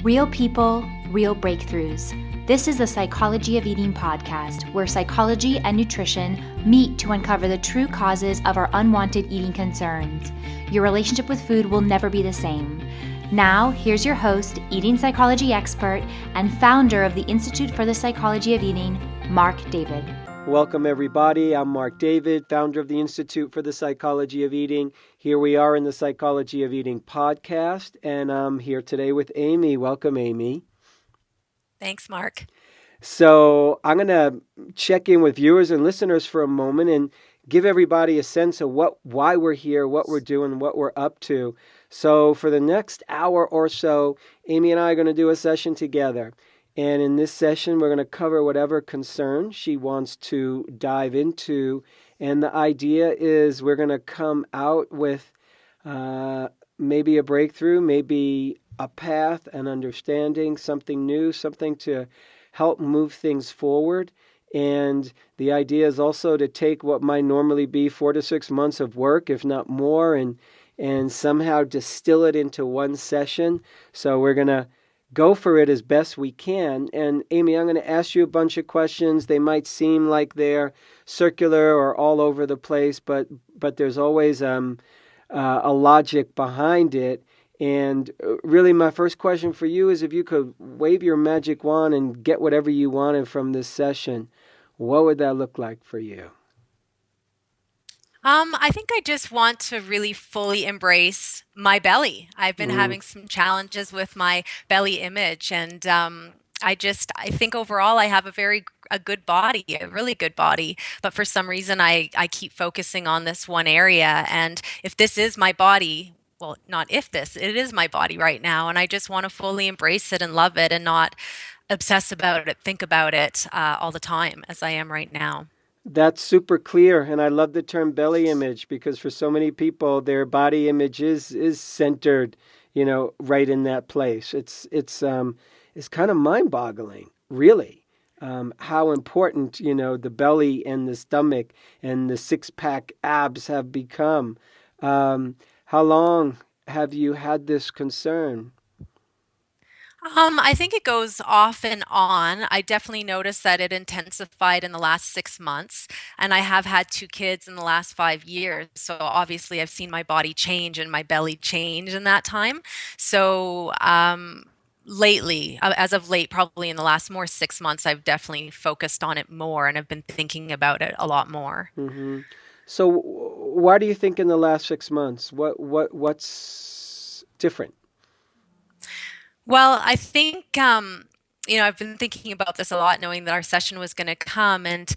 Real people, real breakthroughs. This is the Psychology of Eating podcast, where psychology and nutrition meet to uncover the true causes of our unwanted eating concerns. Your relationship with food will never be the same. Now, here's your host, eating psychology expert, and founder of the Institute for the Psychology of Eating, Marc David. Welcome, everybody. I'm Marc David, founder of the Institute for the Psychology of Eating. Here we are in the Psychology of Eating podcast, and I'm here today with Amy. Welcome, Amy. Thanks, Marc. So I'm going to check in with viewers and listeners for a moment and give everybody a sense of why we're here, what we're doing, what we're up to. So for the next hour or so, Amy and I are going to do a session together. And in this session, we're going to cover whatever concern she wants to dive into. And the idea is we're going to come out with maybe a breakthrough, maybe a path, an understanding, something new, something to help move things forward. And the idea is also to take what might normally be 4 to 6 months of work, if not more, and somehow distill it into one session. So we're going to go for it as best we can. And Amy, I'm going to ask you a bunch of questions. They might seem like they're circular or all over the place, but there's always a logic behind it. And really my first question for you is if you could wave your magic wand and get whatever you wanted from this session, what would that look like for you? I think I just want to really fully embrace my belly. I've been having some challenges with my belly image, and I think overall I have a good body, a really good body. But for some reason, I keep focusing on this one area. And if this is my body, well, not if this, it is my body right now, and I just want to fully embrace it and love it, and not obsess about it, think about it all the time as I am right now. That's super clear, and I love the term belly image because for so many people, their body image is centered, right in that place. It's kind of mind-boggling, really, how important the belly and the stomach and the six-pack abs have become. How long have you had this concern? I think it goes off and on. I definitely noticed that it intensified in the last 6 months, and I have had 2 kids in the last 5 years. So obviously, I've seen my body change and my belly change in that time. So lately, as of late, probably in the last more 6 months, I've definitely focused on it more and have been thinking about it a lot more. Mm-hmm. So why do you think in the last 6 months? What's different? Well, I think, I've been thinking about this a lot, knowing that our session was going to come. And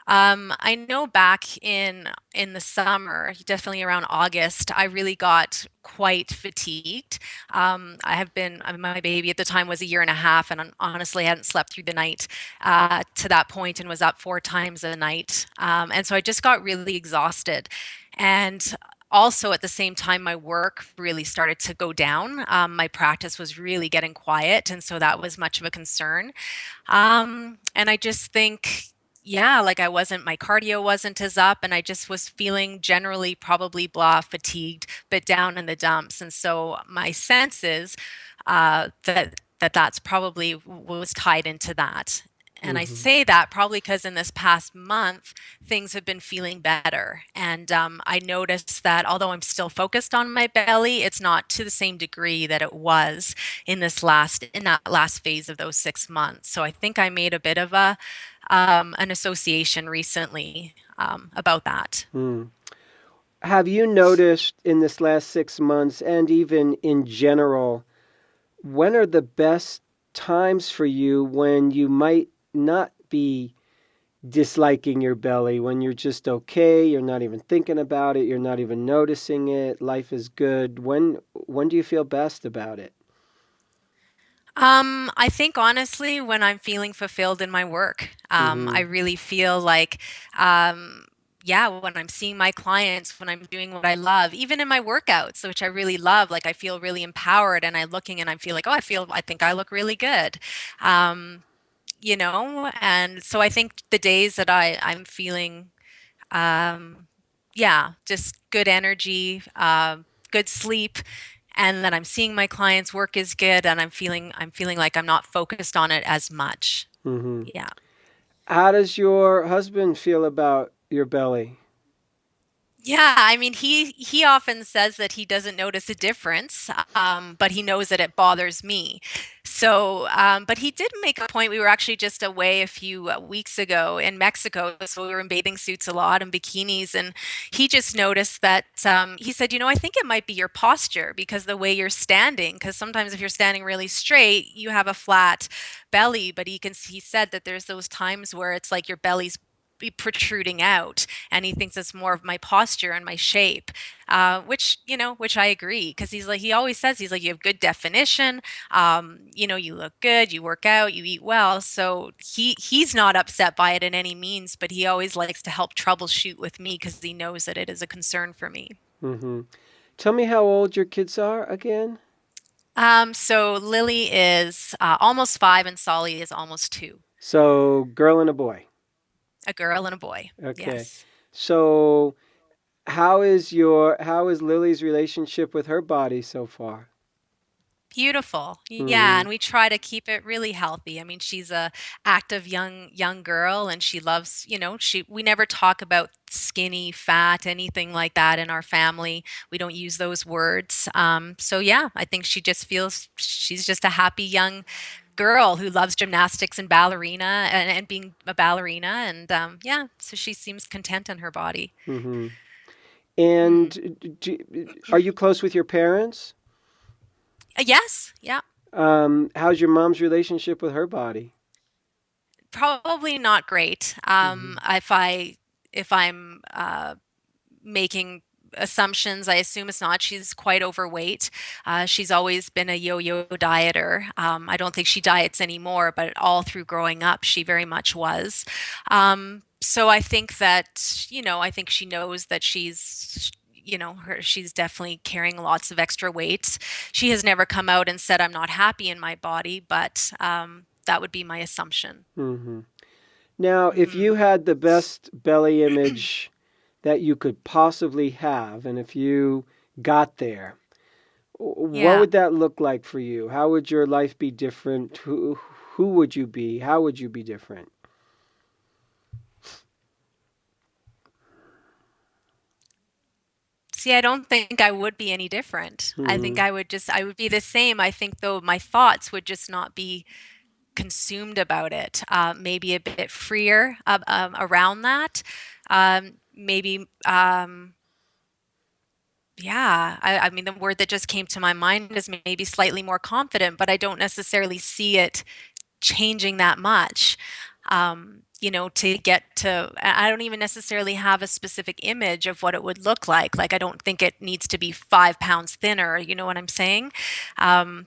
I know back in the summer, definitely around August, I really got quite fatigued. My baby at the time was a year and a half, and honestly, I hadn't slept through the night to that point and was up 4 times a night. And so I just got really exhausted. And also, at the same time, my work really started to go down. My practice was really getting quiet, and so that was much of a concern. And I just think, yeah, like my cardio wasn't as up, and I just was feeling generally probably blah, fatigued, but down in the dumps. And so my sense is that's probably was tied into that. And I say that probably because in this past month, things have been feeling better. And I noticed that although I'm still focused on my belly, it's not to the same degree that it was in that last phase of those 6 months. So I think I made a bit of an association recently about that. Have you noticed in this last 6 months and even in general, when are the best times for you when you might not be disliking your belly, when you're just okay, you're not even thinking about it, you're not even noticing it, life is good? When do you feel best about it? I think honestly, when I'm feeling fulfilled in my work, I really feel like, when I'm seeing my clients, when I'm doing what I love, even in my workouts, which I really love, like I feel really empowered, and I'm looking and I feel like, I think I look really good. And so I think the days that I'm feeling, just good energy, good sleep, and that I'm seeing my clients' work is good, and I'm feeling like I'm not focused on it as much. Hmm. Yeah. How does your husband feel about your belly? Yeah, I mean, he often says that he doesn't notice a difference, but he knows that it bothers me. So, but he did make a point. We were actually just away a few weeks ago in Mexico, so we were in bathing suits a lot and bikinis, and he just noticed that he said, I think it might be your posture because the way you're standing. Because sometimes if you're standing really straight, you have a flat belly, but he said that there's those times where it's like your belly's be protruding out, and he thinks it's more of my posture and my shape, which I agree, because he always says, he's like, you have good definition, you look good, you work out, you eat well, so he's not upset by it in any means, but he always likes to help troubleshoot with me because he knows that it is a concern for me. Hmm. Tell me how old your kids are again. So Lily is almost 5 and Solly is almost 2. So, girl and a boy. A girl and a boy. Okay. Yes. So, how is Lily's relationship with her body so far? Beautiful. Yeah, Hmm. and we try to keep it really healthy. I mean, she's a active young girl, and she loves, we never talk about skinny, fat, anything like that in our family. We don't use those words. So yeah, I think she just feels she's just a happy young girl who loves gymnastics and ballerina and being a ballerina, and yeah, so she seems content in her body. Hmm. Mm. And are you close with your parents? Yes, yeah. How's your mom's relationship with her body? Probably not great. Hmm. If I'm making assumptions, I assume it's not. She's quite overweight. She's always been a yo-yo dieter. I don't think she diets anymore, but all through growing up, she very much was. So I think that, I think she knows that she's definitely carrying lots of extra weight. She has never come out and said, I'm not happy in my body, but that would be my assumption. Hmm. Now, if Hmm. you had the best belly image that you could possibly have, and if you got there, what Yeah. would that look like for you? How would your life be different? Who would you be? How would you be different? See, I don't think I would be any different. I think Hmm. I would be the same. I think though my thoughts would just not be consumed about it. Maybe a bit freer around that. Maybe, yeah, I mean, the word that just came to my mind is maybe slightly more confident, but I don't necessarily see it changing that much. To get to, I don't even necessarily have a specific image of what it would look like. Like, I don't think it needs to be 5 pounds thinner. You know what I'm saying? Um,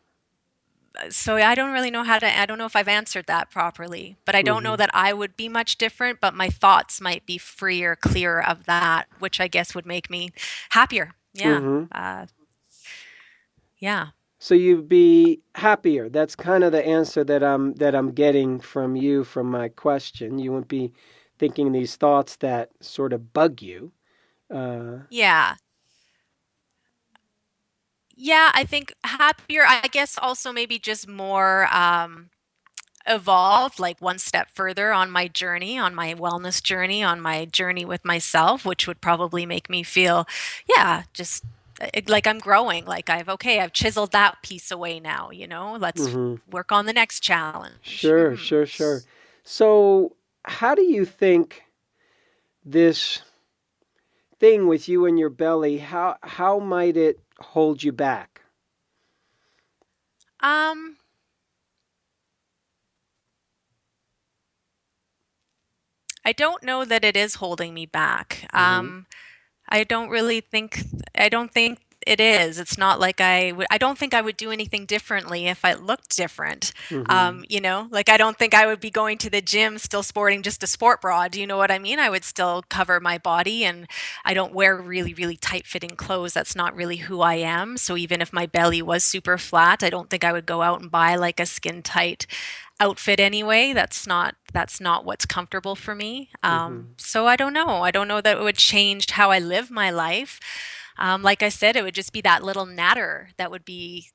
so I don't really know I don't know if I've answered that properly, but I don't know Hmm. that I would be much different, but my thoughts might be freer, clearer of that, which I guess would make me happier. Yeah. Hmm. Yeah. So you'd be happier. That's kind of the answer that I'm getting from you from my question. You wouldn't be thinking these thoughts that sort of bug you. Uh, Yeah. Yeah, I think happier, I guess also maybe just more evolved, like one step further on my journey, on my wellness journey, on my journey with myself, which would probably make me feel, yeah, just like I'm growing, like I've chiseled that piece away now, let's hmm. work on the next challenge. Sure, Hmm. sure, sure. So, how do you think this thing with you and your belly, how might it hold you back? Um, I don't know that it is holding me back. Hmm. I don't really think, I don't think it is. It's not like I don't think I would do anything differently if I looked different. Hmm. Like I don't think I would be going to the gym still sporting just a sport bra. Do you know what I mean? I would still cover my body, and I don't wear really, really tight fitting clothes. That's not really who I am. So even if my belly was super flat, I don't think I would go out and buy like a skin tight outfit anyway. That's not what's comfortable for me. Hmm. So I don't know. I don't know that it would change how I live my life. Like I said, it would just be that little natter that would be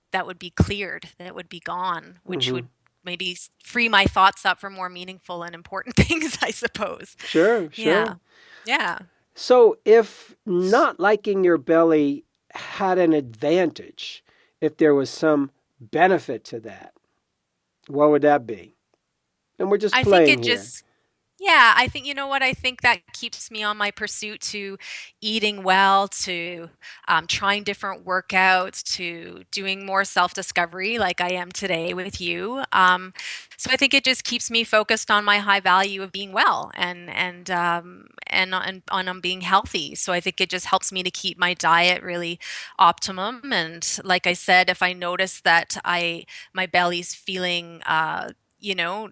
cleared, that would be gone, which Mm-hmm. would maybe free my thoughts up for more meaningful and important things, I suppose. Sure, sure. Yeah. Yeah. So if not liking your belly had an advantage, if there was some benefit to that, what would that be? And we're just I think playing it here. just Yeah, I think, you know what? I think that keeps me on my pursuit to eating well, to trying different workouts, to doing more self-discovery like I am today with you. So I think it just keeps me focused on my high value of being well and on being healthy. So I think it just helps me to keep my diet really optimum. And like I said, if I notice that I my belly's feeling you know,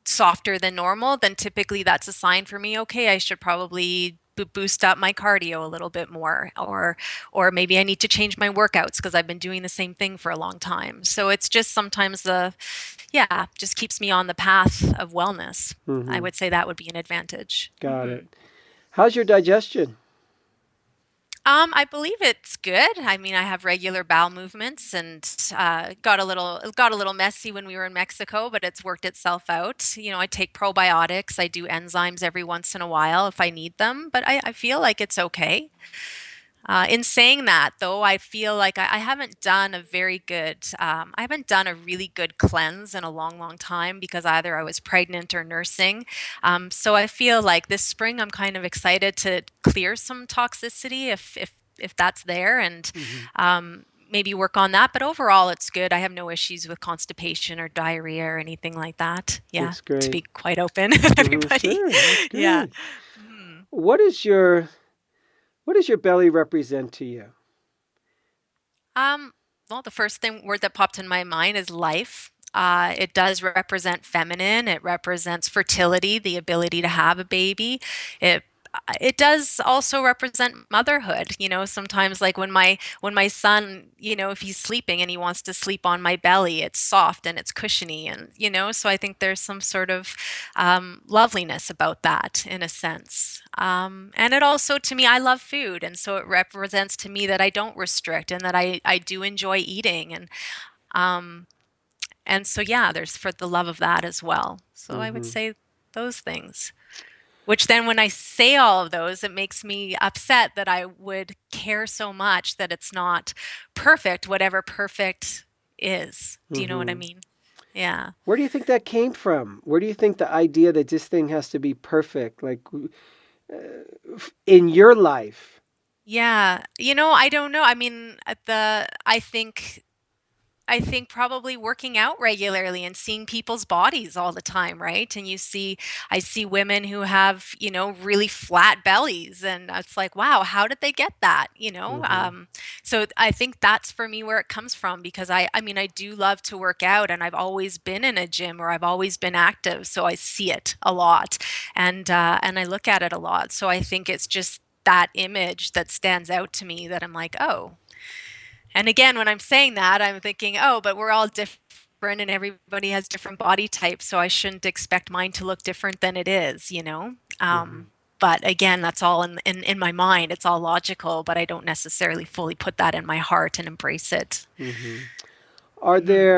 softer than normal, then typically that's a sign for me, okay, I should probably boost up my cardio a little bit more, or maybe I need to change my workouts because I've been doing the same thing for a long time. So it's just sometimes just keeps me on the path of wellness. I Mm-hmm. would say that would be an advantage. Got it. How's your digestion? I believe it's good. I mean, I have regular bowel movements, and got a little messy when we were in Mexico, but it's worked itself out. You know, I take probiotics. I do enzymes every once in a while if I need them, but I feel like it's okay. In saying that, though, I feel like I haven't done a very good, I haven't done a really good cleanse in a long, long time because either I was pregnant or nursing. So I feel like this spring I'm kind of excited to clear some toxicity if that's there, and Mm-hmm. maybe work on that. But overall, it's good. I have no issues with constipation or diarrhea or anything like that. Yeah, That's to great. be quite open with Mm-hmm. everybody. Sure, that's Yeah. good. Mhm. What is your what does your belly represent to you? Um, well, the first word that popped in my mind is life. It does represent feminine. It represents fertility, the ability to have a baby. It it does also represent motherhood. You know, sometimes like when my son, you know, if he's sleeping and he wants to sleep on my belly, it's soft and it's cushiony, and you know, so I think there's some sort of loveliness about that in a sense. And it also, to me, I love food. And so it represents to me that I don't restrict and that I do enjoy eating. Um, and so, yeah, there's for the love of that as well. So I would Mm-hmm. say those things, which then when I say all of those, it makes me upset that I would care so much that it's not perfect, whatever perfect is. Do you know what I Mm-hmm. mean? Yeah. Where do you think that came from? Where do you think the idea that this thing has to be perfect, like in your life? Yeah. You know, I don't know. I mean, I think probably working out regularly and seeing people's bodies all the time, right? And I see women who have, you know, really flat bellies, and it's like, wow, how did they get that? You know? Mm-hmm. So I think that's for me where it comes from because I mean, I do love to work out, and I've always been in a gym or I've always been active, so I see it a lot, and I look at it a lot. So I think it's just that image that stands out to me that I'm like, oh, and again, when I'm saying that, I'm thinking, oh, but we're all different and everybody has different body types, so I shouldn't expect mine to look different than it is, you know? Mm-hmm. But again, that's all in my mind. It's all logical, but I don't necessarily fully put that in my heart and embrace it. Mm-hmm. Are Hmm.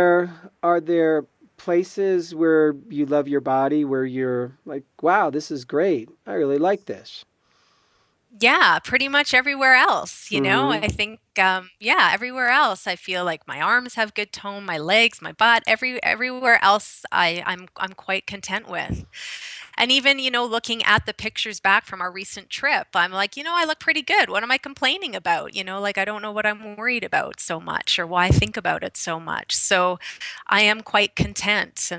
there places where you love your body where you're like, wow, this is great. I really like this. Yeah, pretty much everywhere else, you know? Mm-hmm. I think, yeah, everywhere else, I feel like my arms have good tone, my legs, my butt, everywhere else, I'm quite content with. And even, you know, looking at the pictures back from our recent trip, I'm like, you know, I look pretty good. What am I complaining about? You know, like I don't know what I'm worried about so much or why I think about it so much. So I am quite content.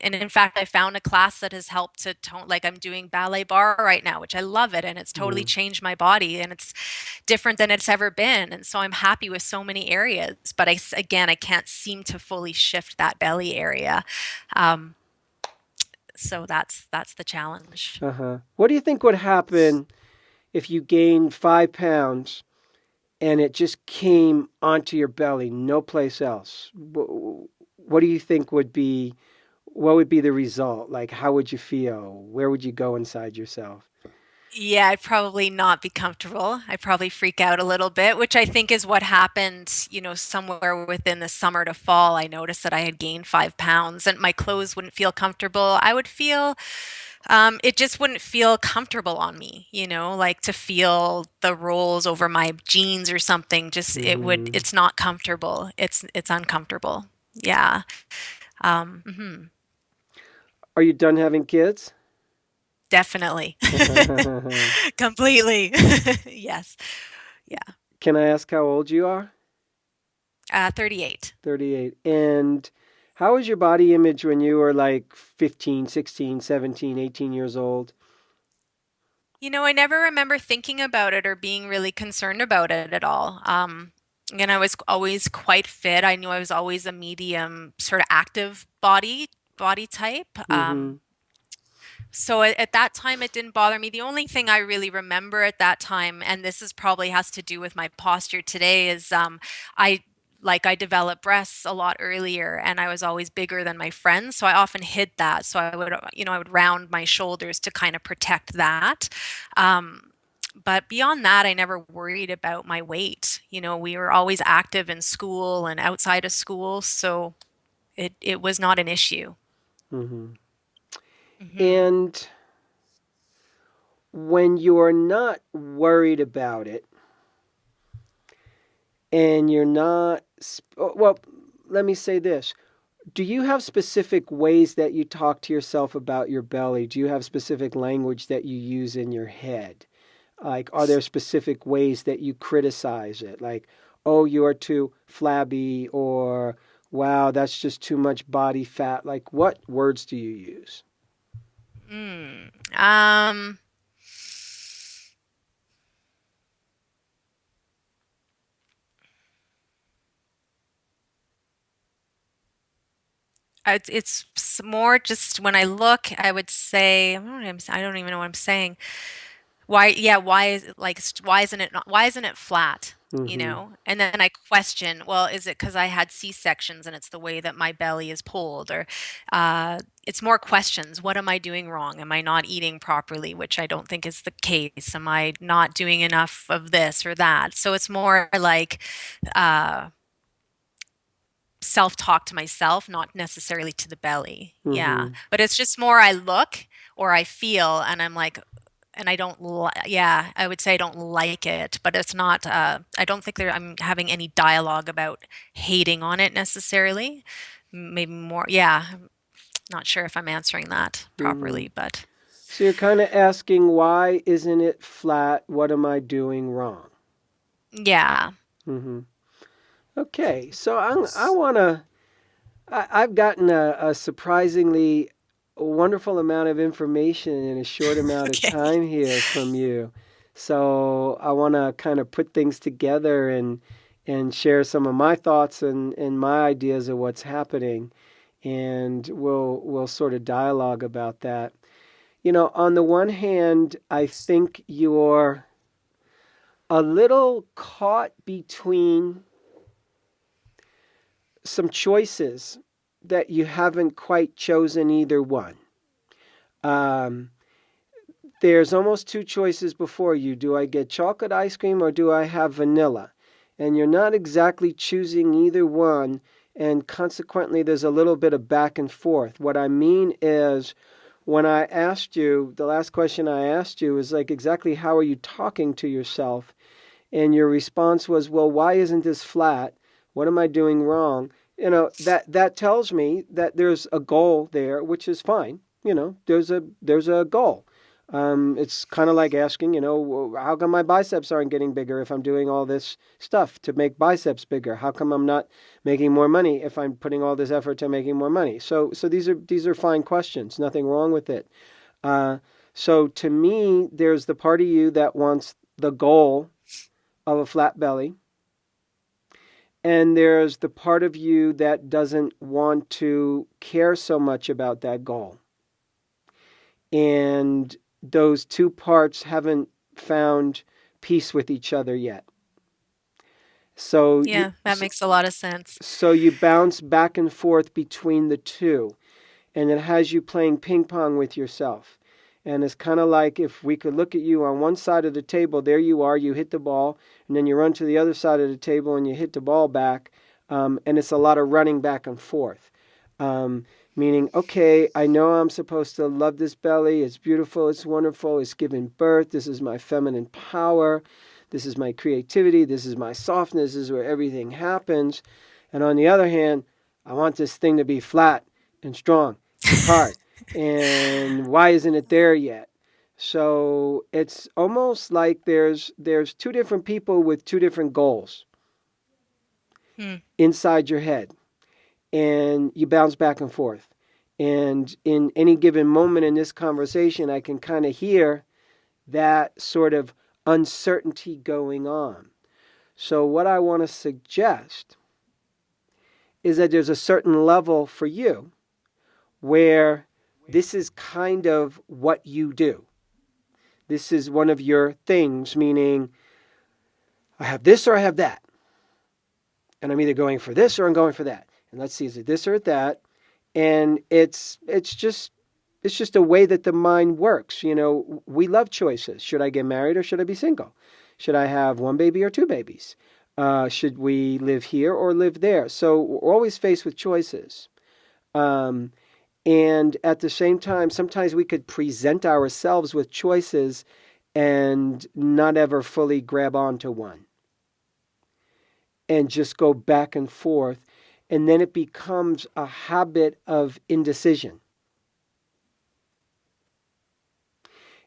And in fact, I found a class that has helped to tone, like I'm doing ballet bar right now, which I love it. And it's totally Mm-hmm. changed my body and it's different than it's ever been. And so I'm happy with so many areas. But again, I can't seem to fully shift that belly area. Um, so that's the challenge. Uh-huh. What do you think would happen if you gained 5 pounds and it just came onto your belly, no place else? What do you think would be what would be the result? Like how would you feel? Where would you go inside yourself? Yeah, I'd probably not be comfortable. I'd probably freak out a little bit, which I think is what happened, somewhere within the summer to fall. I noticed that I had gained 5 pounds and my clothes wouldn't feel comfortable. I would feel, it just wouldn't feel comfortable on me, like to feel the rolls over my jeans or something. Hmm. It's not comfortable. It's uncomfortable. Yeah. Mhm. Are you done having kids? Definitely. Completely. Yes. Yeah. Can I ask how old you are? 38. 38. And how was your body image when you were like 15, 16, 17, 18 years old? I never remember thinking about it or being really concerned about it at all. And I was always quite fit. I knew I was always a medium, sort of active body type. Mm-hmm. So at that time, it didn't bother me. The only thing I really remember at that time, and this is probably has to do with my posture today, is I I developed breasts a lot earlier, and I was always bigger than my friends, so I often hid that. So I would round my shoulders to kind of protect that. Um, but beyond that, I never worried about my weight. We were always active in school and outside of school, so it was not an issue. Mm-hmm. Hmm. And when you're not worried about it and you're not, well, let me say this. Do you have specific ways that you talk to yourself about your belly? Do you have specific language that you use in your head? Like, are there specific ways that you criticize it? Like, oh, you're too flabby, or wow, that's just too much body fat. Like, what words do you use? Mm. Um, it's more just when I look, I would say, I don't even know what I'm saying. Why, yeah, why is it why isn't it flat? Mm-hmm. And then I question, well, is it because I had C-sections and it's the way that my belly is pulled? Or it's more questions. What am I doing wrong? Am I not eating properly? Which I don't think is the case. Am I not doing enough of this or that? So it's more like, uh, self-talk to myself, not necessarily to the belly. Yeah. Mm-hmm. But it's just more I look or I feel and I'm like, and I don't yeah, I would say I don't like it, but it's not I don't think I'm having any dialogue about hating on it necessarily. Maybe more, yeah, not sure if I'm answering that Mm-hmm. properly, but So you're kind of asking, why isn't it flat? What am I doing wrong? yeah. Mm-hmm. Okay, so I want to. I've gotten a surprisingly wonderful amount of information in a short amount of Okay. time here from you. So I want to kind of put things together and share some of my thoughts and my ideas of what's happening, and we'll sort of dialogue about that. On the one hand, I think you're a little caught between some choices that you haven't quite chosen either one. Um, there's almost two choices before you. Do I get chocolate ice cream or do I have vanilla? And you're not exactly choosing either one, and consequently, there's a little bit of back and forth. What I mean is, when I asked you, the last question I asked you is like, exactly how are you talking to yourself? And your response was, well, why isn't this flat? What am I doing wrong? That tells me that there's a goal there, which is fine. There's a goal. It's kind of like asking, how come my biceps aren't getting bigger if I'm doing all this stuff to make biceps bigger? How come I'm not making more money if I'm putting all this effort to making more money? So these are fine questions. Nothing wrong with it. Uh, so to me, there's the part of you that wants the goal of a flat belly, and there's the part of you that doesn't want to care so much about that goal. And those two parts haven't found peace with each other yet. So you Yeah, that makes a lot of sense. so you bounce back and forth between the two, and it has you playing ping pong with yourself. And it's kind of like if we could look at you on one side of the table, there you are, you hit the ball, and then you run to the other side of the table and you hit the ball back. And it's a lot of running back and forth. Meaning, okay, I know I'm supposed to love this belly. It's beautiful. It's wonderful. It's giving birth. This is my feminine power. This is my creativity. This is my softness. This is where everything happens. And on the other hand, I want this thing to be flat and strong and hard. And why isn't it there yet? So it's almost like there's two different people with two different goals inside your head. And you bounce back and forth. And in any given moment in this conversation, I can kind of hear that sort of uncertainty going on. So what I want to suggest is that there's a certain level for you where this is kind of what you do. This is one of your things, meaning I have this or I have that. And I'm either going for this or I'm going for that. And let's see, is it this or that? And it's just a way that the mind works. You know, we love choices. Should I get married or should I be single? Should I have one baby or two babies? Should we live here or live there? So we're always faced with choices. And at the same time, sometimes we could present ourselves with choices and not ever fully grab onto one. And just go back and forth. And then it becomes a habit of indecision.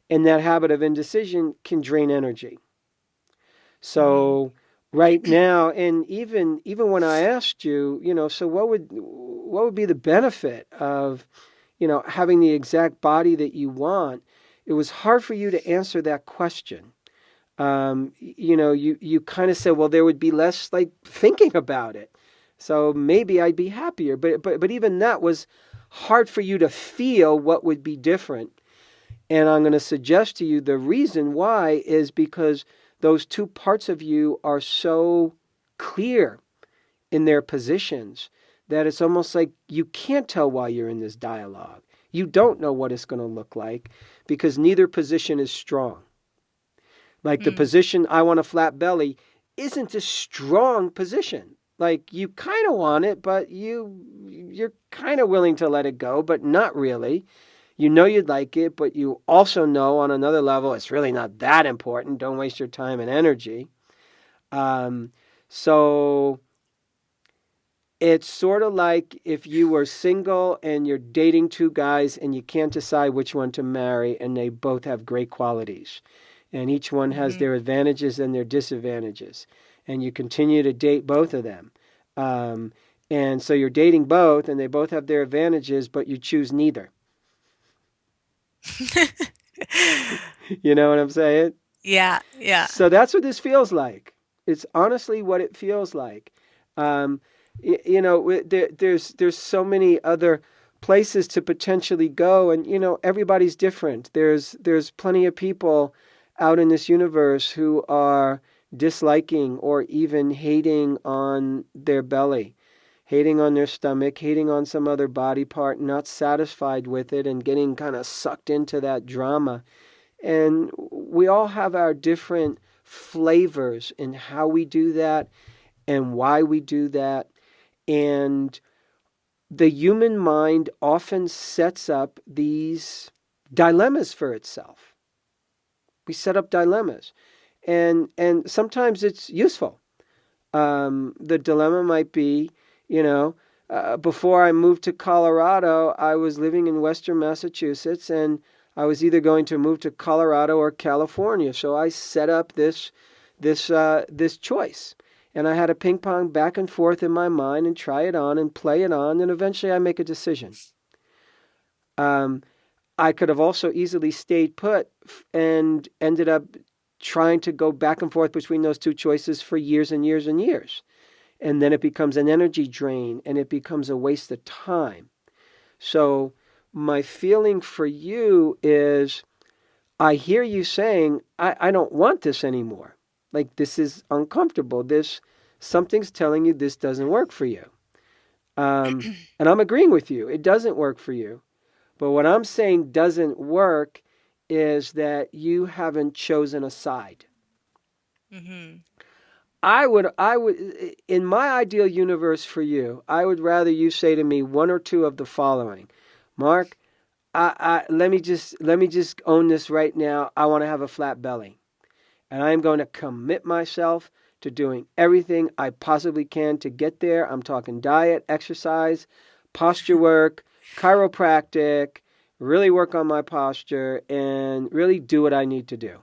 And that habit of indecision can drain energy. So right now, and even when I asked you, so what would be the benefit of, having the exact body that you want? It was hard for you to answer that question. You kind of said, well, there would be less like thinking about it. So maybe I'd be happier. But even that was hard for you to feel what would be different. And I'm going to suggest to you the reason why is because those two parts of you are so clear in their positions that it's almost like you can't tell why you're in this dialogue. You don't know what it's going to look like because neither position is strong. Like the position, I want a flat belly, isn't a strong position. Like you kind of want it, but you're kind of willing to let it go, but not really. You know you'd like it, but you also know on another level it's really not that important. Don't waste your time and energy. So it's sort of like if you were single and you're dating two guys and you can't decide which one to marry and they both have great qualities. And each one has their advantages and their disadvantages. And you continue to date both of them. And so you're dating both and they both have their advantages, but you choose neither. You know what I'm saying? Yeah. So that's what this feels like. It's honestly what it feels like. There's so many other places to potentially go, and everybody's different. There's plenty of people out in this universe who are disliking or even hating on their belly, hating on their stomach, hating on some other body part, not satisfied with it and getting kind of sucked into that drama. And we all have our different flavors in how we do that and why we do that. And the human mind often sets up these dilemmas for itself. We set up dilemmas. And sometimes it's useful. The dilemma might be, before I moved to Colorado, I was living in Western Massachusetts, and I was either going to move to Colorado or California. So I set up this choice. And I had to ping pong back and forth in my mind and try it on and play it on, and eventually I make a decision. I could have also easily stayed put and ended up trying to go back and forth between those two choices for years and years and years. And then it becomes an energy drain and it becomes a waste of time. So my feeling for you is I hear you saying, I don't want this anymore. Like this is uncomfortable. Something's telling you this doesn't work for you. And I'm agreeing with you. It doesn't work for you. But what I'm saying doesn't work is that you haven't chosen a side. Mm-hmm. I would, in my ideal universe for you, I would rather you say to me one or two of the following. Mark, let me just own this right now. I want to have a flat belly. And I'm going to commit myself to doing everything I possibly can to get there. I'm talking diet, exercise, posture work, chiropractic, really work on my posture, and really do what I need to do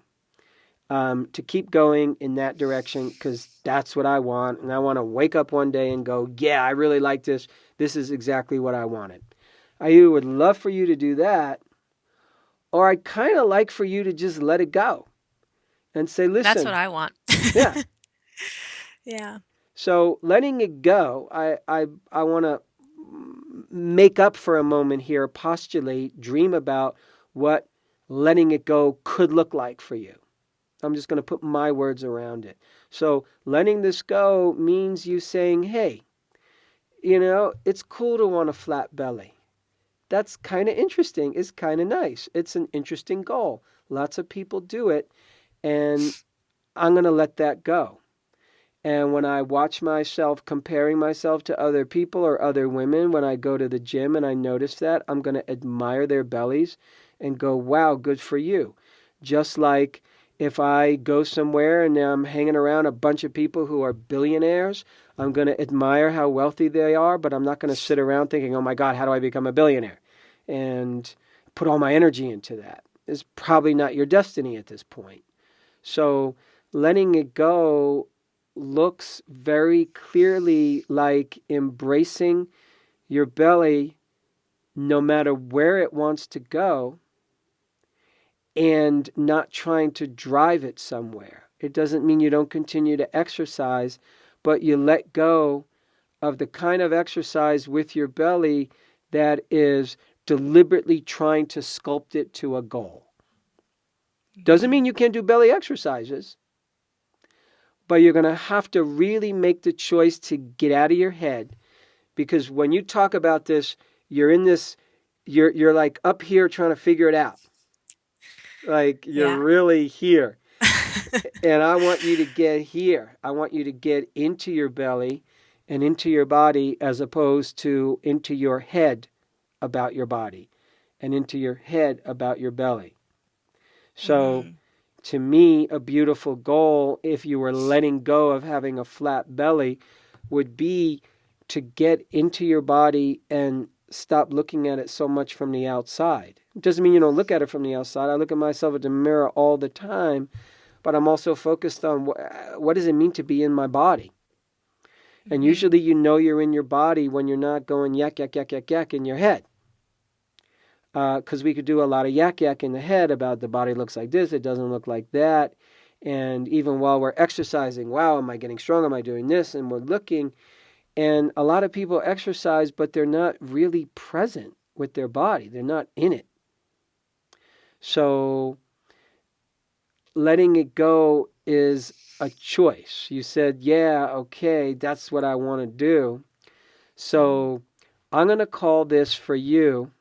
to keep going in that direction, because that's what I want. And I want to wake up one day and go, yeah, I really like this. This is exactly what I wanted. I either would love for you to do that, or I'd kind of like for you to just let it go and say, That's what listen, I want. yeah. Yeah. So letting it go, I want to make up for a moment here, postulate, dream about what letting it go could look like for you. I'm just going to put my words around it. So letting this go means you saying, hey, it's cool to want a flat belly. That's kind of interesting. It's kind of nice. It's an interesting goal. Lots of people do it, and I'm going to let that go. And when I watch myself comparing myself to other people or other women, when I go to the gym and I notice that, I'm going to admire their bellies and go, wow, good for you. Just like if I go somewhere and I'm hanging around a bunch of people who are billionaires, I'm going to admire how wealthy they are, but I'm not going to sit around thinking, oh my God, how do I become a billionaire? And put all my energy into that. It's probably not your destiny at this point. So letting it go looks very clearly like embracing your belly no matter where it wants to go and not trying to drive it somewhere. It doesn't mean you don't continue to exercise, but you let go of the kind of exercise with your belly that is deliberately trying to sculpt it to a goal. Doesn't mean you can't do belly exercises, but you're going to have to really make the choice to get out of your head, because when you talk about this, you're in this, you're like up here trying to figure it out. Like you're Yeah. really here. And I want you to get here. I want you to get into your belly and into your body, as opposed to into your head about your body and into your head about your belly. So to me, a beautiful goal, if you were letting go of having a flat belly, would be to get into your body and stop looking at it so much from the outside. It doesn't mean you don't look at it from the outside. I look at myself at the mirror all the time, but I'm also focused on what does it mean to be in my body? And usually you're in your body when you're not going yak, yak, yak, yak, yak in your head. Because we could do a lot of yak yak in the head about the body looks like this, it doesn't look like that. And even while we're exercising, wow, am I getting strong? Am I doing this? And we're looking. And a lot of people exercise, but they're not really present with their body. They're not in it. So letting it go is a choice. You said, yeah, okay, that's what I want to do. So I'm going to call this for you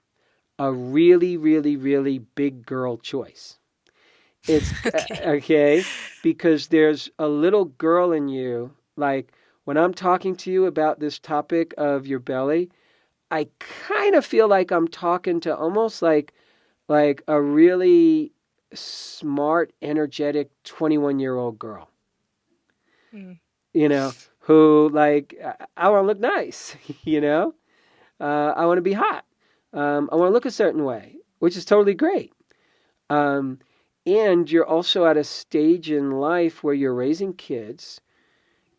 a really, really, really big girl choice. It's okay, because there's a little girl in you. Like when I'm talking to you about this topic of your belly, I kind of feel like I'm talking to almost like a really smart, energetic 21-year-old girl. Who like, I want to look nice, I want to be hot. I want to look a certain way, which is totally great. And you're also at a stage in life where you're raising kids.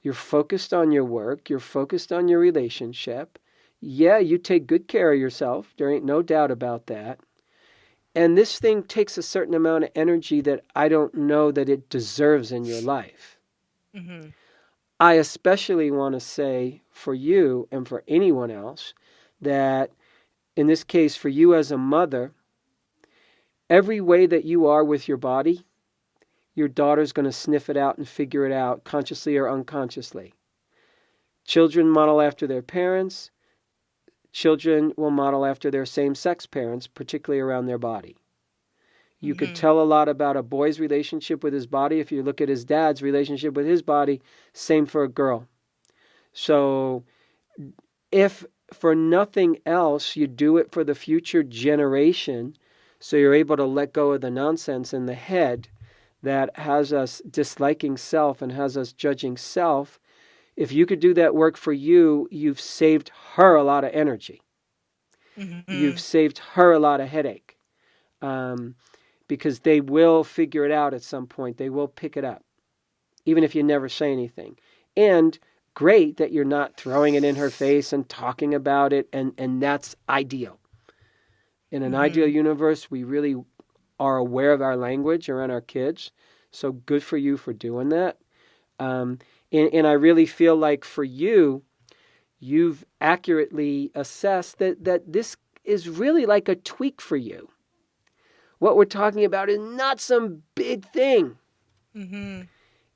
You're focused on your work. You're focused on your relationship. Yeah, you take good care of yourself. There ain't no doubt about that. And this thing takes a certain amount of energy that I don't know that it deserves in your life. I especially want to say for you and for anyone else that in this case, for you as a mother, every way that you are with your body, your daughter's going to sniff it out and figure it out, consciously or unconsciously. Children model after their parents. Children will model after their same-sex parents, particularly around their body. You could tell a lot about a boy's relationship with his body if you look at his dad's relationship with his body. Same for a girl. So if for nothing else, you do it for the future generation, so you're able to let go of the nonsense in the head that has us disliking self and has us judging self. If you could do that work for you, you've saved her a lot of energy. You've saved her a lot of headache. Because they will figure it out at some point. They will pick it up, even if you never say anything. And great that you're not throwing it in her face and talking about it, and that's ideal. In an ideal universe, we really are aware of our language around our kids. So good for you for doing that. And I really feel like for you, you've accurately assessed that this is really like a tweak for you. What we're talking about is not some big thing.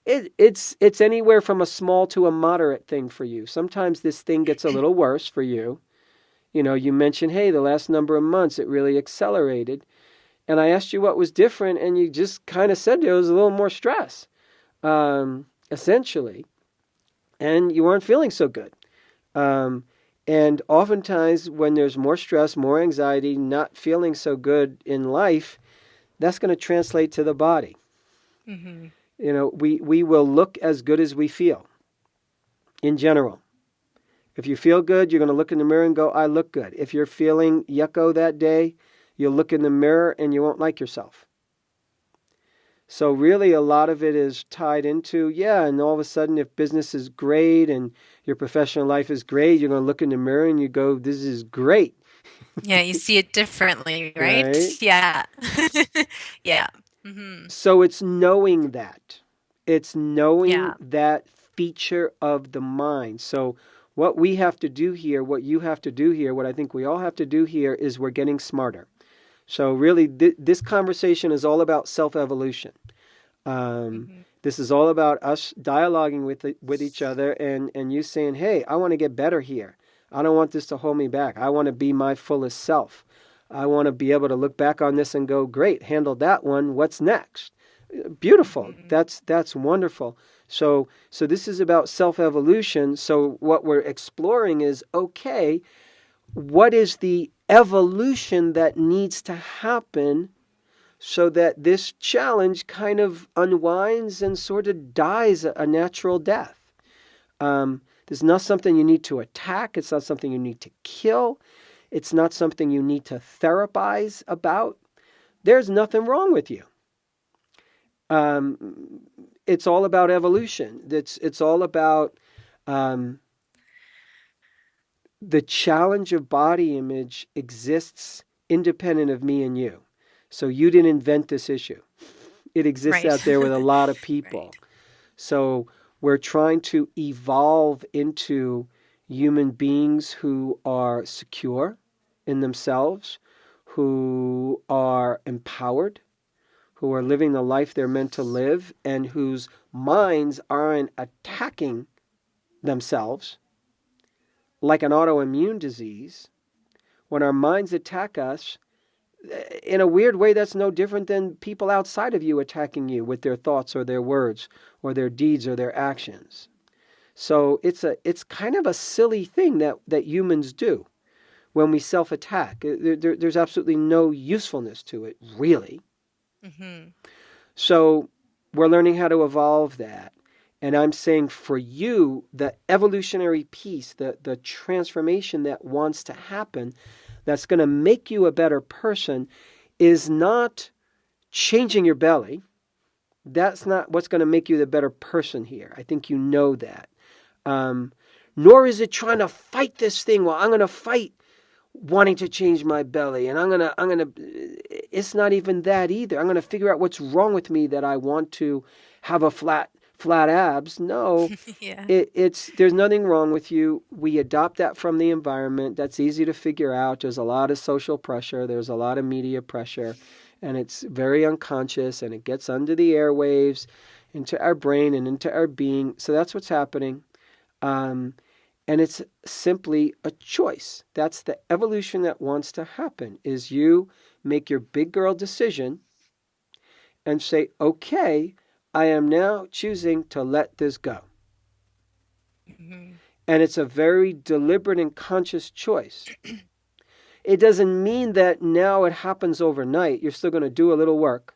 It's anywhere from a small to a moderate thing for you. Sometimes this thing gets a little worse for you. You know, you mentioned, hey, the last number of months it really accelerated. And I asked you what was different, and you just kind of said there was a little more stress, essentially. And you weren't feeling so good. And oftentimes when there's more stress, more anxiety, not feeling so good in life, that's going to translate to the body. You know, we will look as good as we feel in general. If you feel good, you're going to look in the mirror and go, I look good. If you're feeling yucko that day, you'll look in the mirror and you won't like yourself. So really a lot of it is tied into, and all of a sudden if business is great and your professional life is great, you're going to look in the mirror and you go, this is great. Yeah, you see it differently, right? Right? Yeah. Yeah. So it's knowing that. It's knowing Yeah. that feature of the mind. So what we have to do here, what you have to do here, what I think we all have to do here is we're getting smarter. So really, this conversation is all about self-evolution. This is all about us dialoguing with each other and you saying, hey, I want to get better here. I don't want this to hold me back. I want to be my fullest self. I want to be able to look back on this and go, great, handled that one. What's next? Beautiful. That's wonderful. So this is about self-evolution. So what we're exploring is, okay, what is the evolution that needs to happen so that this challenge kind of unwinds and sort of dies a natural death? There's not something you need to attack. It's not something you need to kill. It's not something you need to therapize about. There's nothing wrong with you. It's all about evolution. It's all about the challenge of body image exists independent of me and you. So you didn't invent this issue. It exists out there with a lot of people. Right. So we're trying to evolve into human beings who are secure in themselves, who are empowered, who are living the life they're meant to live, and whose minds aren't attacking themselves like an autoimmune disease. When our minds attack us, in a weird way, that's no different than people outside of you attacking you with their thoughts or their words or their deeds or their actions. So it's kind of a silly thing that humans do when we self-attack. There's absolutely no usefulness to it, really. So we're learning how to evolve that. And I'm saying for you, the evolutionary piece, the transformation that wants to happen, that's going to make you a better person, is not changing your belly. That's not what's going to make you the better person here. I think you know that. Nor is it trying to fight this thing. Well, I'm going to fight wanting to change my belly, and I'm gonna. It's not even that either. I'm going to figure out what's wrong with me that I want to have a flat abs. No, Yeah. there's nothing wrong with you. We adopt that from the environment. That's easy to figure out. There's a lot of social pressure. There's a lot of media pressure, and it's very unconscious, and it gets under the airwaves, into our brain and into our being. So that's what's happening. And it's simply a choice. That's the evolution that wants to happen, is you make your big girl decision and say, okay, I am now choosing to let this go. Mm-hmm. And it's a very deliberate and conscious choice. It doesn't mean that now it happens overnight. You're still going to do a little work.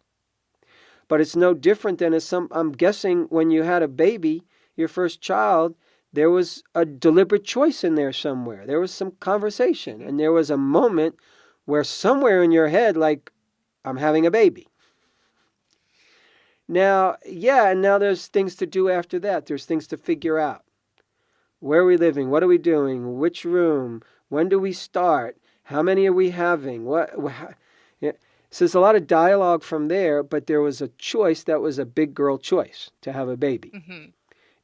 But it's no different than I'm guessing when you had a baby, your first child, there was a deliberate choice in there somewhere. There was some conversation. And there was a moment where somewhere in your head, like, I'm having a baby. Now, and now there's things to do after that. There's things to figure out. Where are we living? What are we doing? Which room? When do we start? How many are we having? Yeah. So there's a lot of dialogue from there, but there was a choice that was a big girl choice to have a baby. Mm-hmm.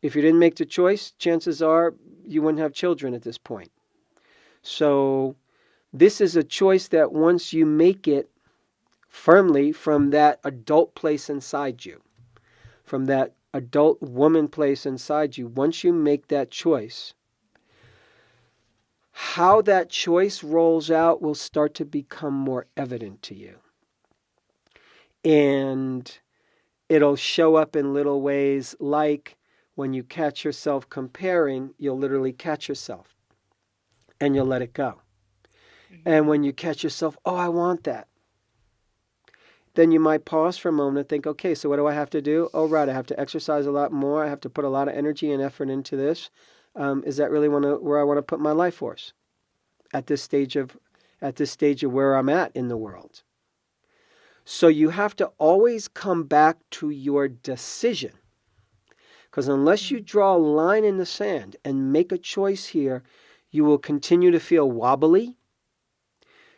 If you didn't make the choice, chances are you wouldn't have children at this point. So this is a choice that once you make it firmly from that adult place inside you, from that adult woman place inside you, once you make that choice, how that choice rolls out will start to become more evident to you. And it'll show up in little ways, like when you catch yourself comparing, you'll literally catch yourself and you'll let it go. Mm-hmm. And when you catch yourself, oh, I want that, then you might pause for a moment and think, okay, so what do I have to do? Oh, right, I have to exercise a lot more. I have to put a lot of energy and effort into this. Is that really where I want to put my life force at this stage of where I'm at in the world? So you have to always come back to your decision. Because unless you draw a line in the sand and make a choice here, you will continue to feel wobbly.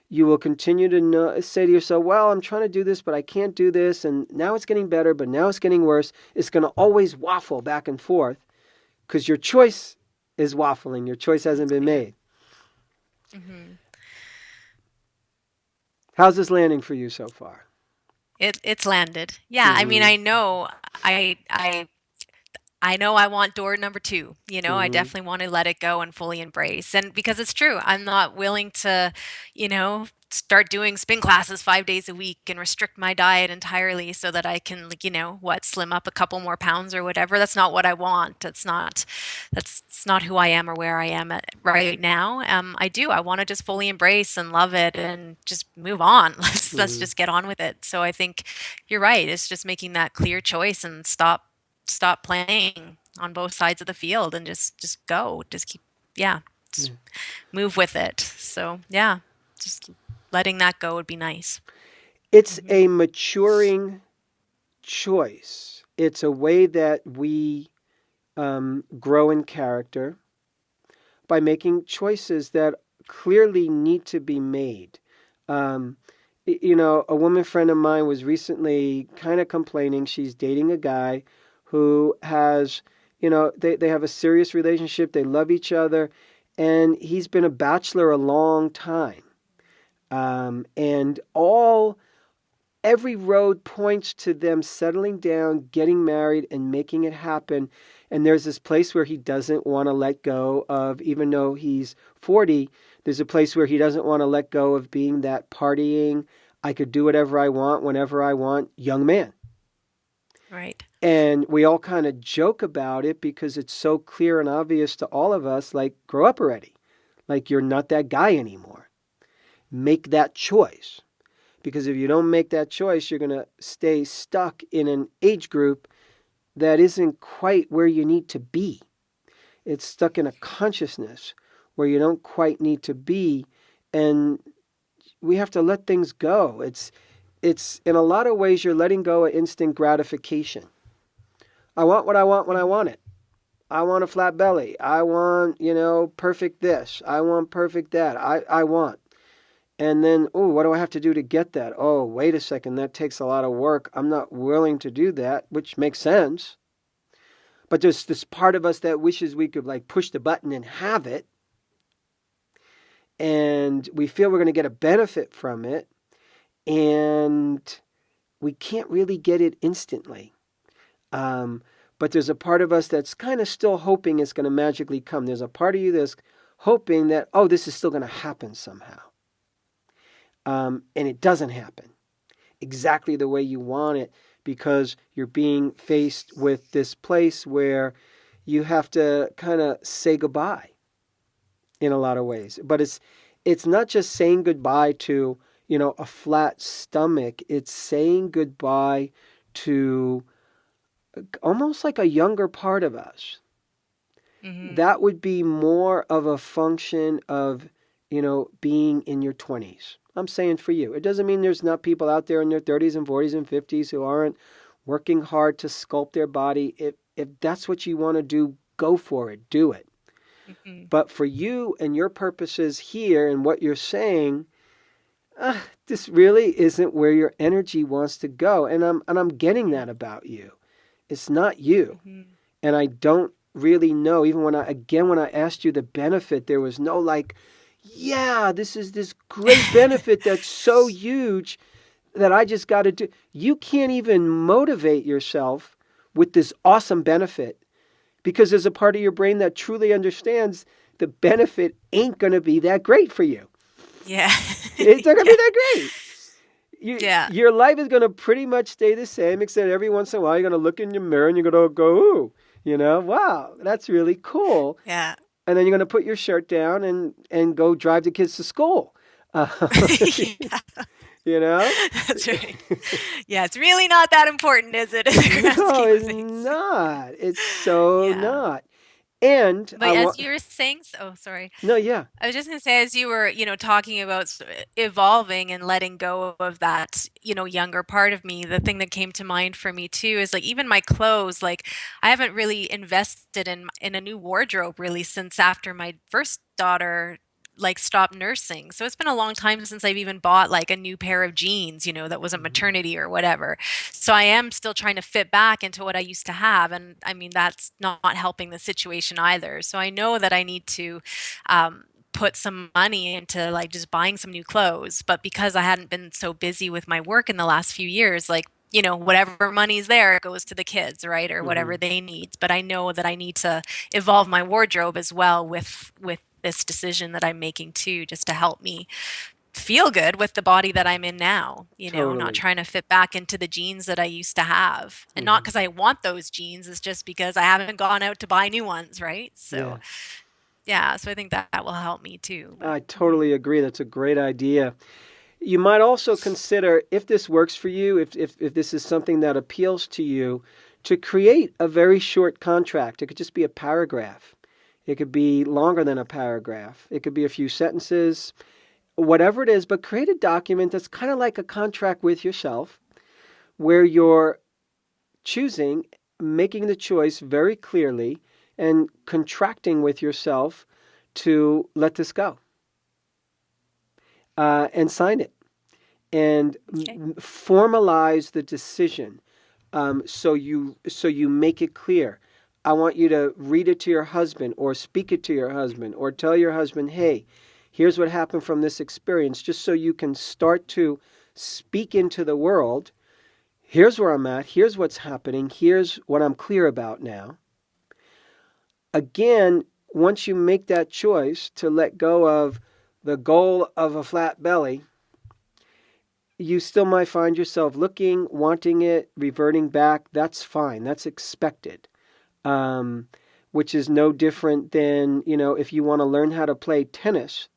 You will continue to say to yourself, well, I'm trying to do this, but I can't do this. And now it's getting better, but now it's getting worse. It's going to always waffle back and forth because your choice is waffling. Your choice hasn't been made. Mm-hmm. How's this landing for you so far? It's landed. Yeah, mm-hmm. I mean, I know I know I want door number 2. You know, mm-hmm. I definitely want to let it go and fully embrace. And because it's true, I'm not willing to, start doing spin classes 5 days a week and restrict my diet entirely so that I can, slim up a couple more pounds or whatever. That's not what I want. That's not who I am or where I am at right now. I want to just fully embrace and love it and just move on. Let's just get on with it. So I think you're right. It's just making that clear choice and stop playing on both sides of the field and just go. Just keep, move with it. So just letting that go would be nice. It's a maturing choice. It's a way that we grow in character by making choices that clearly need to be made. A woman friend of mine was recently kind of complaining. She's dating a guy who has, they have a serious relationship. They love each other. And he's been a bachelor a long time. And every road points to them settling down, getting married, and making it happen. And there's this place where he doesn't want to let go of, even though he's 40, there's a place where he doesn't want to let go of being that partying, I could do whatever I want, whenever I want, young man. Right. And we all kind of joke about it because it's so clear and obvious to all of us, like, grow up already. Like, you're not that guy anymore. Make that choice. Because if you don't make that choice, you're going to stay stuck in an age group that isn't quite where you need to be. It's stuck in a consciousness where you don't quite need to be. And we have to let things go. It's in a lot of ways, you're letting go of instant gratification. I want what I want when I want it. I want a flat belly. I want, perfect this. I want perfect that. I want. And then, what do I have to do to get that? Oh, wait a second, that takes a lot of work. I'm not willing to do that, which makes sense. But there's this part of us that wishes we could push the button and have it. And we feel we're going to get a benefit from it. And we can't really get it instantly. But there's a part of us that's kind of still hoping it's going to magically come. There's a part of you that's hoping that, this is still going to happen somehow. And it doesn't happen exactly the way you want it because you're being faced with this place where you have to kind of say goodbye in a lot of ways. But it's not just saying goodbye to, a flat stomach. It's saying goodbye to almost like a younger part of us. Mm-hmm. That would be more of a function of, being in your 20s. I'm saying for you. It doesn't mean there's not people out there in their 30s and 40s and 50s who aren't working hard to sculpt their body. If that's what you want to do, go for it. Do it. Mm-hmm. But for you and your purposes here and what you're saying, this really isn't where your energy wants to go. And I'm getting that about you. It's not you. Mm-hmm. And I don't really know, even when I asked you the benefit, there was no like, yeah, this is this great benefit that's so huge that I just got to do. You can't even motivate yourself with this awesome benefit because there's a part of your brain that truly understands the benefit ain't going to be that great for you. Yeah. It's not going to be that great. Yeah. Your life is going to pretty much stay the same, except every once in a while you're going to look in your mirror and you're going to go, ooh, wow, that's really cool. Yeah. And then you're going to put your shirt down and go drive the kids to school. Yeah. That's right. Yeah, it's really not that important, is it? No, it's not. It's so not. And but as you were saying, sorry. No, yeah. I was just going to say, as you were, talking about evolving and letting go of that, younger part of me, the thing that came to mind for me too is like even my clothes, like I haven't really invested in a new wardrobe really since after my first daughter like stopped nursing. So it's been a long time since I've even bought like a new pair of jeans, that wasn't maternity or whatever. So I am still trying to fit back into what I used to have. And I mean, that's not helping the situation either. So I know that I need to put some money into like just buying some new clothes. But because I hadn't been so busy with my work in the last few years, like, whatever money's there goes to the kids, right? Or whatever they need. But I know that I need to evolve my wardrobe as well with this decision that I'm making too, just to help me feel good with the body that I'm in now, not trying to fit back into the jeans that I used to have. And not because I want those jeans, it's just because I haven't gone out to buy new ones, right? So so I think that will help me too. I totally agree. That's a great idea. You might also consider, if this works for you, if this is something that appeals to you, to create a very short contract. It could just be a paragraph. It could be longer than a paragraph. It could be a few sentences, whatever it is, but create a document that's kind of like a contract with yourself where you're choosing, making the choice very clearly and contracting with yourself to let this go. And sign it and formalize the decision. So you make it clear. I want you to read it to your husband or speak it to your husband or tell your husband, hey, here's what happened from this experience, just so you can start to speak into the world. Here's where I'm at. Here's what's happening. Here's what I'm clear about now. Again, once you make that choice to let go of the goal of a flat belly, you still might find yourself looking, wanting it, reverting back. That's fine. That's expected. Which is no different than, if you want to learn how to play tennis.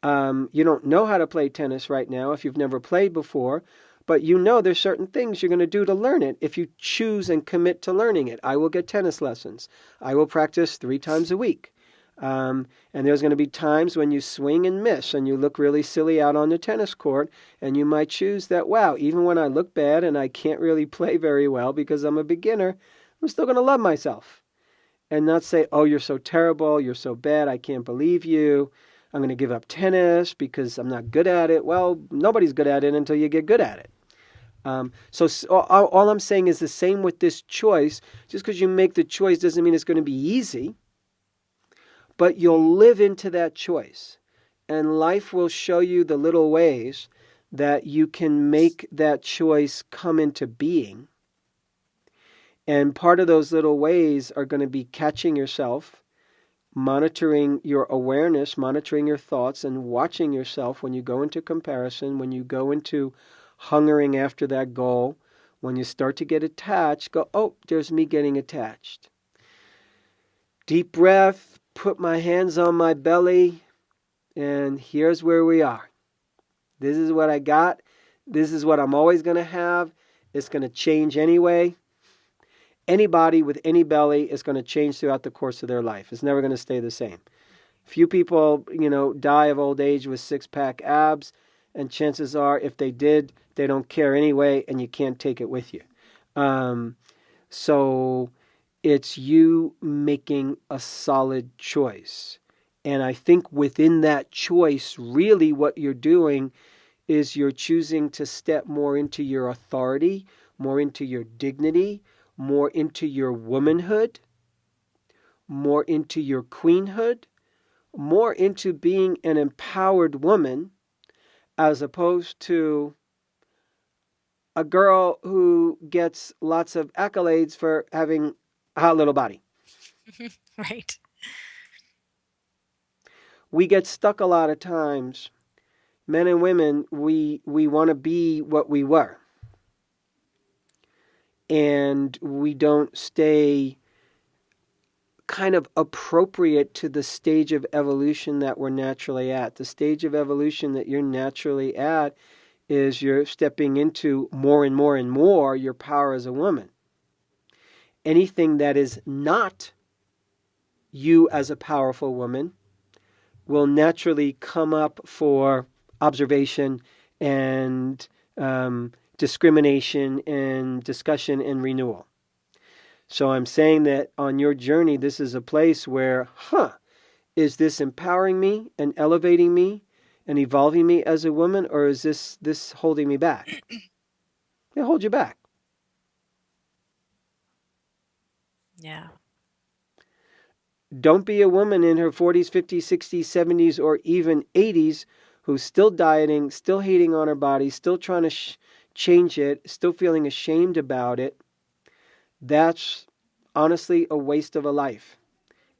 You don't know how to play tennis right now if you've never played before, but there's certain things you're going to do to learn it if you choose and commit to learning it. I will get tennis lessons. I will practice 3 times a week. And there's going to be times when you swing and miss and you look really silly out on the tennis court, and you might choose that, wow, even when I look bad and I can't really play very well because I'm a beginner, I'm still going to love myself and not say, oh, you're so terrible, you're so bad, I can't believe you, I'm going to give up tennis because I'm not good at it. Well, nobody's good at it until you get good at it. So all I'm saying is the same with this choice. Just because you make the choice doesn't mean it's going to be easy, but you'll live into that choice. And life will show you the little ways that you can make that choice come into being. And part of those little ways are going to be catching yourself, monitoring your awareness, monitoring your thoughts, and watching yourself when you go into comparison, when you go into hungering after that goal, When you start to get attached, go, oh, there's me getting attached. Deep breath, put my hands on my belly, and here's where we are. This is what I got. This is what I'm always going to have. It's going to change anyway. Anybody with any belly is going to change throughout the course of their life. It's never going to stay the same. Few people, die of old age with six-pack abs, and chances are, if they did, they don't care anyway, and you can't take it with you. So it's you making a solid choice. And I think within that choice, really what you're doing is you're choosing to step more into your authority, more into your dignity, more into your womanhood, more into your queenhood, more into being an empowered woman, as opposed to a girl who gets lots of accolades for having a hot little body. Right. We get stuck a lot of times. Men and women, we want to be what we were. And we don't stay kind of appropriate to the stage of evolution that we're naturally at. The stage of evolution that you're naturally at is you're stepping into more and more and more your power as a woman. Anything that is not you as a powerful woman will naturally come up for observation and discrimination and discussion and renewal. So I'm saying that on your journey, this is a place where, is this empowering me and elevating me and evolving me as a woman, or is this holding me back? It holds you back. Yeah. Don't be a woman in her 40s, 50s, 60s, 70s, or even 80s who's still dieting, still hating on her body, still trying to change it, still feeling ashamed about it. That's honestly a waste of a life.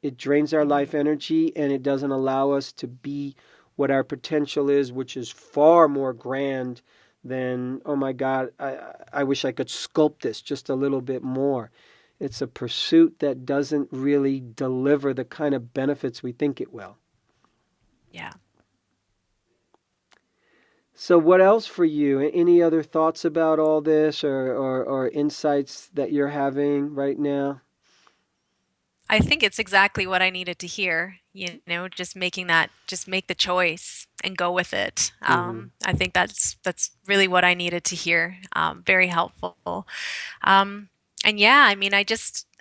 It drains our life energy, and it doesn't allow us to be what our potential is, which is far more grand than, oh my God, I wish I could sculpt this just a little bit more. It's a pursuit that doesn't really deliver the kind of benefits we think it will. Yeah. So what else for you? Any other thoughts about all this or insights that you're having right now? I think it's exactly what I needed to hear, just make the choice and go with it. I think that's really what I needed to hear. Very helpful. And yeah, I mean,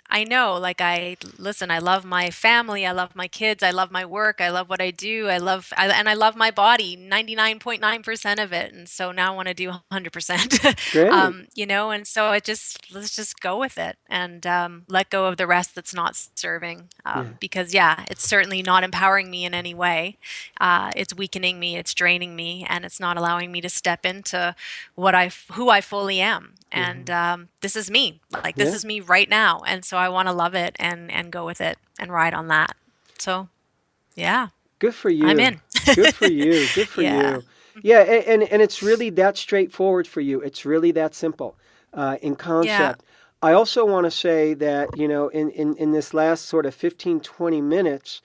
I know, like I love my family, I love my kids, I love my work, I love what I do, and I love my body, 99.9% of it. And so now I want to do 100%, Great. and so let's just go with it and let go of the rest that's not serving. Yeah. Because yeah, it's certainly not empowering me in any way. It's weakening me, it's draining me, and it's not allowing me to step into who I fully am. And this is me. Like this Yeah. is me right now. And so I want to love it and go with it and ride on that. So yeah, Good for you. I'm in. Good for you. Good for Yeah. you. Yeah, and it's really that straightforward for you. It's really that simple in Yeah. concept. I also want to say that, in this last sort of 15, 20 minutes,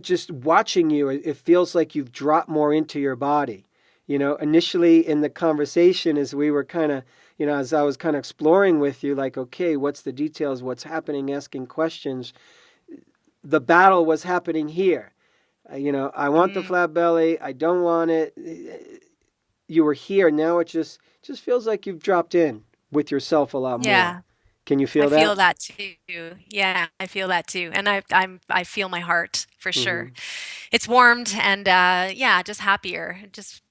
just watching you, it feels like you've dropped more into your body. Initially in the conversation, as we were kind of, as I was kind of exploring with you, like, okay, what's the details, what's happening, asking questions, the battle was happening here. I want the flat belly, I don't want it. You were here. Now it just feels like you've dropped in with yourself a lot more. Yeah. Can you I feel feel that? that too. Yeah, I feel that too. And I feel my heart for Mm-hmm. sure. It's warmed and yeah, just happier. Just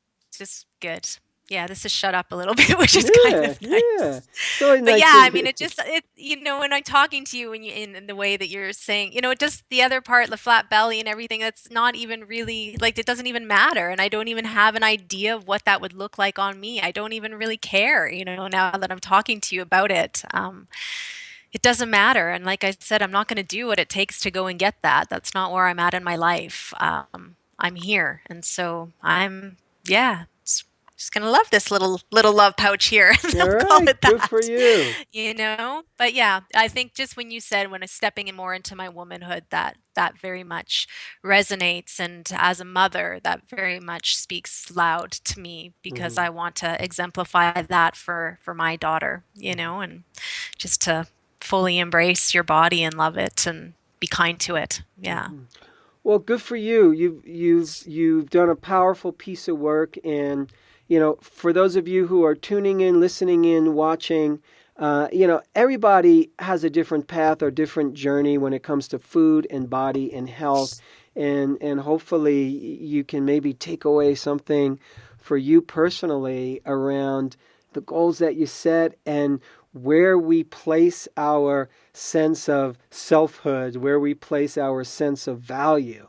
good. Yeah, this has shut up a little bit, which is kind Yeah, of yeah. nice. It's always But nice yeah, I mean, to. when I'm talking to you and in the way that you're saying, it just the other part, the flat belly and everything, that's not even really like it doesn't even matter, and I don't even have an idea of what that would look like on me. I don't even really care, now that I'm talking to you about it. It doesn't matter, and like I said, I'm not going to do what it takes to go and get that. That's not where I'm at in my life. I'm here, and so yeah. just gonna love this little love pouch here. All I'll call right, it good for that. you. But yeah, I think just when you said when I'm stepping in more into my womanhood, that very much resonates. And as a mother, that very much speaks loud to me because Hmm. I want to exemplify that for my daughter, and just to fully embrace your body and love it and be kind to it. Yeah. Hmm. Well, good for you. You've done a powerful piece of work, and for those of you who are tuning in, listening in, watching, everybody has a different path or different journey when it comes to food and body and health, and hopefully you can maybe take away something for you personally around the goals that you set and where we place our sense of selfhood, where we place our sense of value.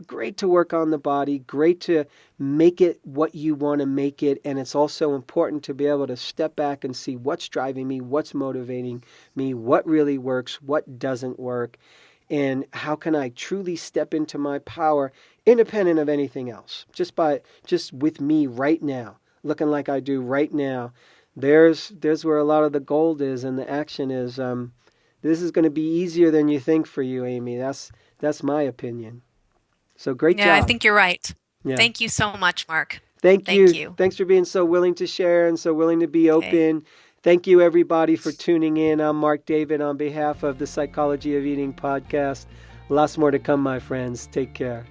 Great to work on the body, great to make it what you want to make it. And it's also important to be able to step back and see what's driving me, what's motivating me, what really works, what doesn't work, and how can I truly step into my power independent of anything else, just with me right now, looking like I do right now. There's where a lot of the gold is and the action is. This is going to be easier than you think for you, Amy. That's my opinion. So great Yeah, I job. think you're right. Yeah. Thank you so much, Mark. Thank Thank you. you. Thanks for being so willing to share and so willing to be Okay. open. Thank you, everybody, for tuning in. I'm Marc David on behalf of the Psychology of Eating podcast. Lots more to come, my friends. Take care.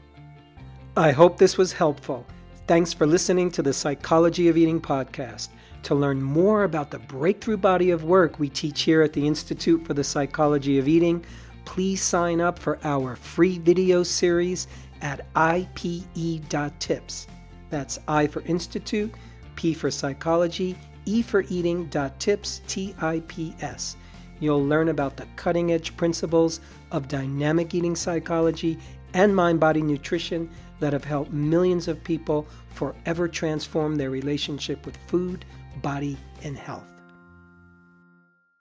I hope this was helpful. Thanks for listening to the Psychology of Eating podcast. To learn more about the breakthrough body of work we teach here at the Institute for the Psychology of Eating, please sign up for our free video series at ipe.tips. That's I for Institute, P for Psychology, E for Eating.tips, TIPS. You'll learn about the cutting-edge principles of dynamic eating psychology and mind-body nutrition that have helped millions of people forever transform their relationship with food, body, and health.